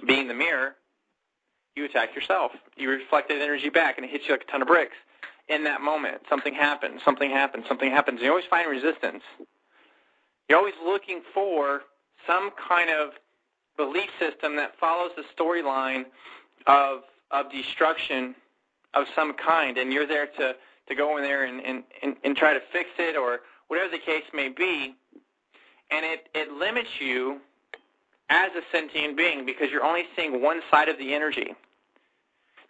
being the mirror, you attack yourself. You reflect that energy back, and it hits you like a ton of bricks. In that moment, something happens, something happens, something happens. You always find resistance. You're always looking for some kind of belief system that follows the storyline of destruction of some kind, and you're there to go in there and try to fix it or whatever the case may be, and it limits you as a sentient being because you're only seeing one side of the energy.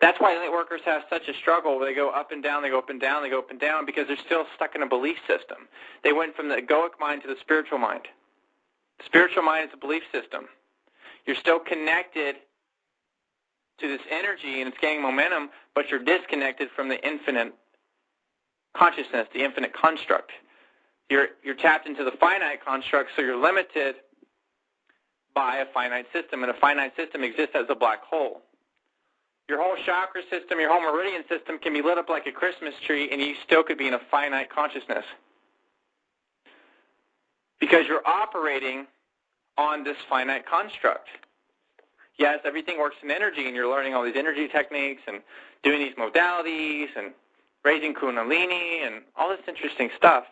That's why light workers have such a struggle where they go up and down, they go up and down, they go up and down because they're still stuck in a belief system. They went from the egoic mind to the spiritual mind. The spiritual mind is a belief system. You're still connected to this energy and it's gaining momentum, but you're disconnected from the infinite consciousness, the infinite construct. You're tapped into the finite construct, so you're limited by a finite system, and a finite system exists as a black hole. Your whole chakra system, your whole meridian system can be lit up like a Christmas tree, and you still could be in a finite consciousness because you're operating on this finite construct. Yes, everything works in energy, and you're learning all these energy techniques and doing these modalities and raising kundalini and all this interesting stuff.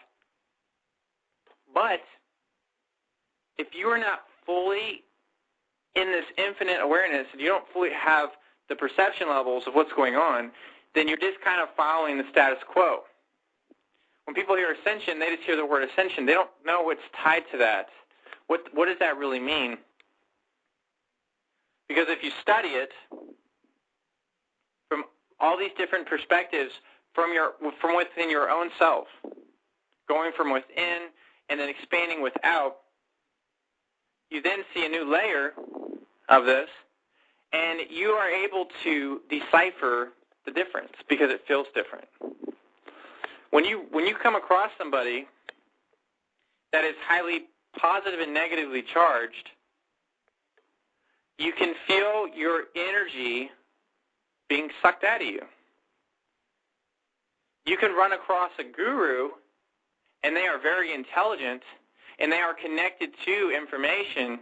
But if you are not fully in this infinite awareness and you don't fully have the perception levels of what's going on, then you're just kind of following the status quo. When people hear ascension, they just hear the word ascension. They don't know what's tied to that. What does that really mean? Because if you study it from all these different perspectives from within your own self, going from within and then expanding without, you then see a new layer of this, and you are able to decipher the difference because it feels different. When you come across somebody that is highly positive and negatively charged, you can feel your energy being sucked out of you. You can run across a guru, and they are very intelligent, and they are connected to information,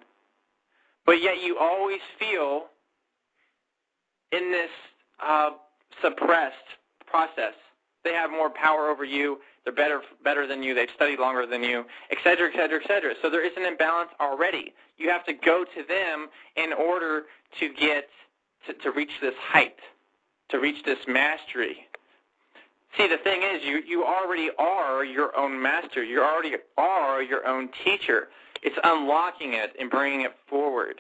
but yet you always feel in this suppressed process. They have more power over you. They're better than you. They've studied longer than you, et cetera, et cetera, et cetera. So there is an imbalance already. You have to go to them in order to get to reach this height, to reach this mastery. See, the thing is, you already are your own master. You already are your own teacher. It's unlocking it and bringing it forward.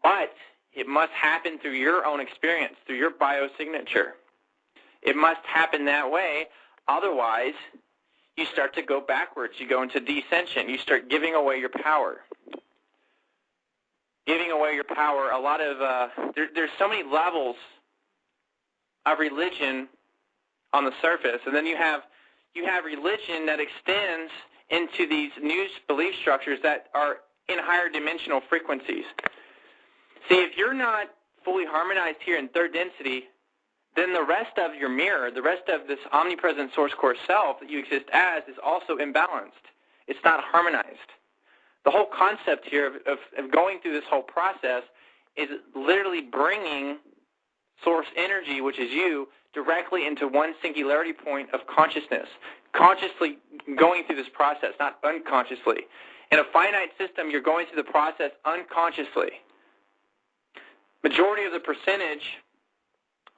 But it must happen through your own experience, through your biosignature. It must happen that way. Otherwise, you start to go backwards. You go into descension. You start giving away your power. Giving away your power. A lot of there's so many levels of religion on the surface, and then you have religion that extends into these new belief structures that are in higher dimensional frequencies. See, if you're not fully harmonized here in third density, then the rest of your mirror, the rest of this omnipresent source core self that you exist as is also imbalanced. It's not harmonized. The whole concept here of going through this whole process is literally bringing source energy, which is you, directly into one singularity point of consciousness, consciously going through this process, not unconsciously. In a finite system, you're going through the process unconsciously. Majority of the percentage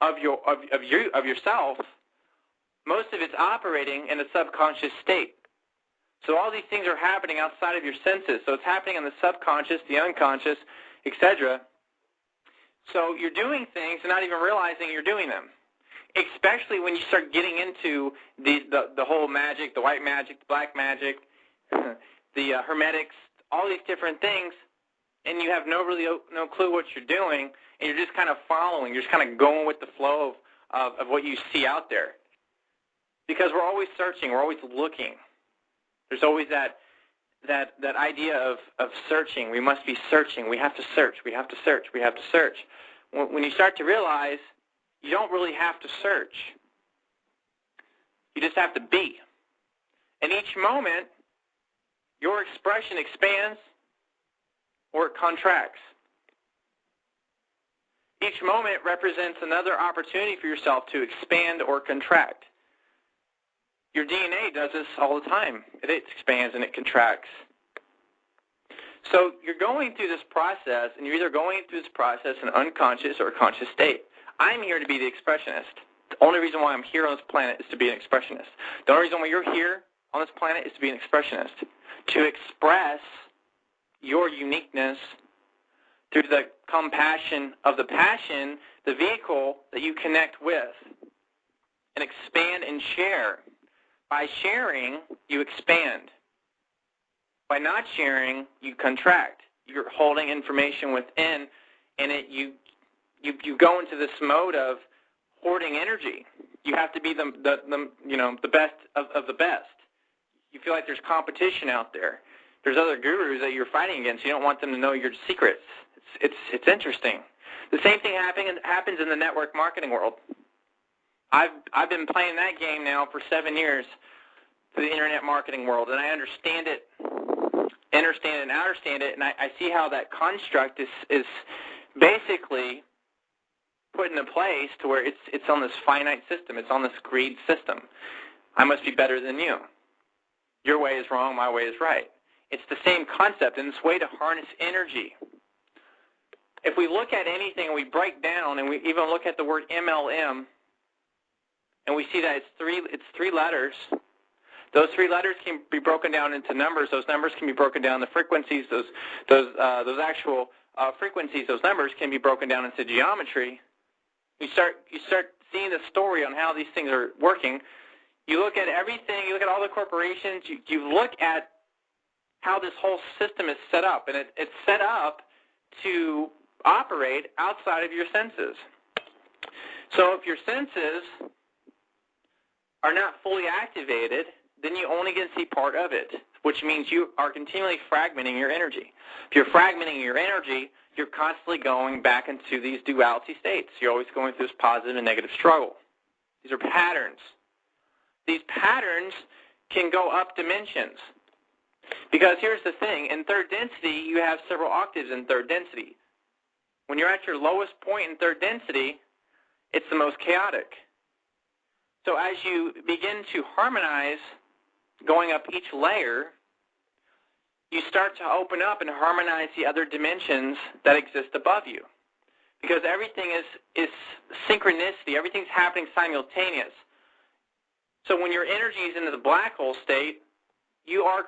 of yourself, most of it's operating in a subconscious state. So all these things are happening outside of your senses. So it's happening in the subconscious, the unconscious, etc. So you're doing things and not even realizing you're doing them. Especially when you start getting into the whole magic, the white magic, the black magic, the hermetics, all these different things, and you have no clue what you're doing, and you're just kind of following. You're just kind of going with the flow of what you see out there. Because we're always searching. We're always looking. There's always that idea of searching. We must be searching. We have to search. We have to search. We have to search. When you start to realize you don't really have to search. You just have to be. And each moment, your expression expands or it contracts. Each moment represents another opportunity for yourself to expand or contract. Your DNA does this all the time. It expands and it contracts. So you're going through this process, and you're either going through this process in unconscious or conscious state. I'm here to be the expressionist. The only reason why I'm here on this planet is to be an expressionist. The only reason why you're here on this planet is to be an expressionist, to express your uniqueness through the compassion of the passion, the vehicle that you connect with, and expand and share. By sharing, you expand. By not sharing, you contract. You're holding information within, and you go into this mode of hoarding energy. You have to be the best of the best. You feel like there's competition out there. There's other gurus that you're fighting against. You don't want them to know your secrets. It's interesting. The same thing happens in the network marketing world. I've been playing that game now for 7 years for the internet marketing world, and I understand it, and I see how that construct is basically put into place to where it's on this finite system. It's on this greed system. I must be better than you. Your way is wrong, my way is right. It's the same concept, and this way to harness energy. If we look at anything and we break down, and we even look at the word MLM, and we see that it's three letters. Those 3 letters can be broken down into numbers. Those numbers can be broken down into frequencies. Those actual frequencies, those numbers can be broken down into geometry. You start seeing the story on how these things are working. You look at everything. You look at all the corporations. You look at how this whole system is set up, and it's set up to operate outside of your senses. So if your senses are not fully activated, then you only get to see part of it, which means you are continually fragmenting your energy. If you're fragmenting your energy, you're constantly going back into these duality states. You're always going through this positive and negative struggle. These are patterns. These patterns can go up dimensions. Because here's the thing. In third density, you have several octaves in third density. When you're at your lowest point in third density, it's the most chaotic. So as you begin to harmonize, going up each layer, you start to open up and harmonize the other dimensions that exist above you. Because everything is synchronicity. Everything's happening simultaneous. So when your energy is in the black hole state, you are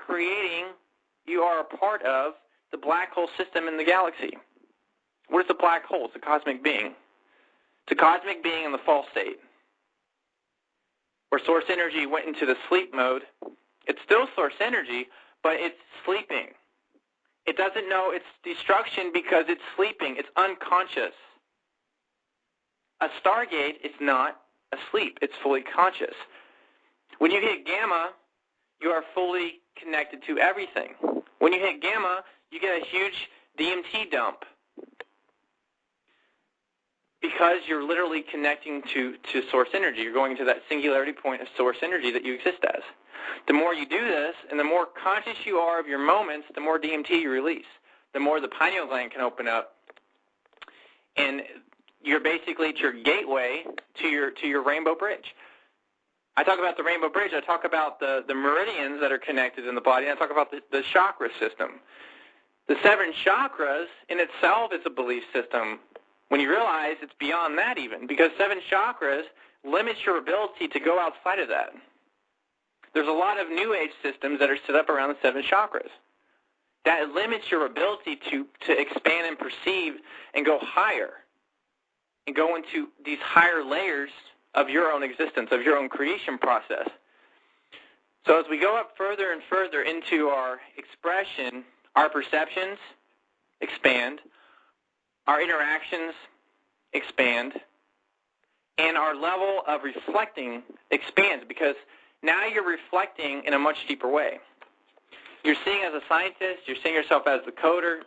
a part of the black hole system in the galaxy. What is the black hole? It's a cosmic being. It's a cosmic being in the false state, where source energy went into the sleep mode. It's still source energy, but it's sleeping. It doesn't know its destruction because it's sleeping. It's unconscious. A stargate is not asleep. It's fully conscious. When you hit gamma, you are fully connected to everything. When you hit gamma, you get a huge DMT dump because you're literally connecting to source energy. You're going to that singularity point of source energy that you exist as. The more you do this, and the more conscious you are of your moments, the more DMT you release. The more the pineal gland can open up. And you're basically at your gateway to your rainbow bridge. I talk about the rainbow bridge. I talk about the meridians that are connected in the body. And I talk about the chakra system. The 7 chakras in itself is a belief system. When you realize it's beyond that even, because 7 chakras limits your ability to go outside of that. There's a lot of New Age systems that are set up around the 7 chakras. That limits your ability to expand and perceive and go higher and go into these higher layers of your own existence, of your own creation process. So as we go up further and further into our expression, our perceptions expand, our interactions expand, and our level of reflecting expands because now you're reflecting in a much deeper way. You're seeing as a scientist, you're seeing yourself as the coder,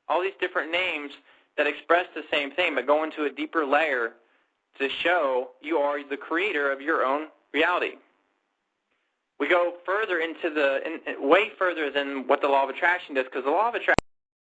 all these different names that express the same thing but go into a deeper layer to show you are the creator of your own reality. We go further into way further than what the law of attraction does, because the law of attraction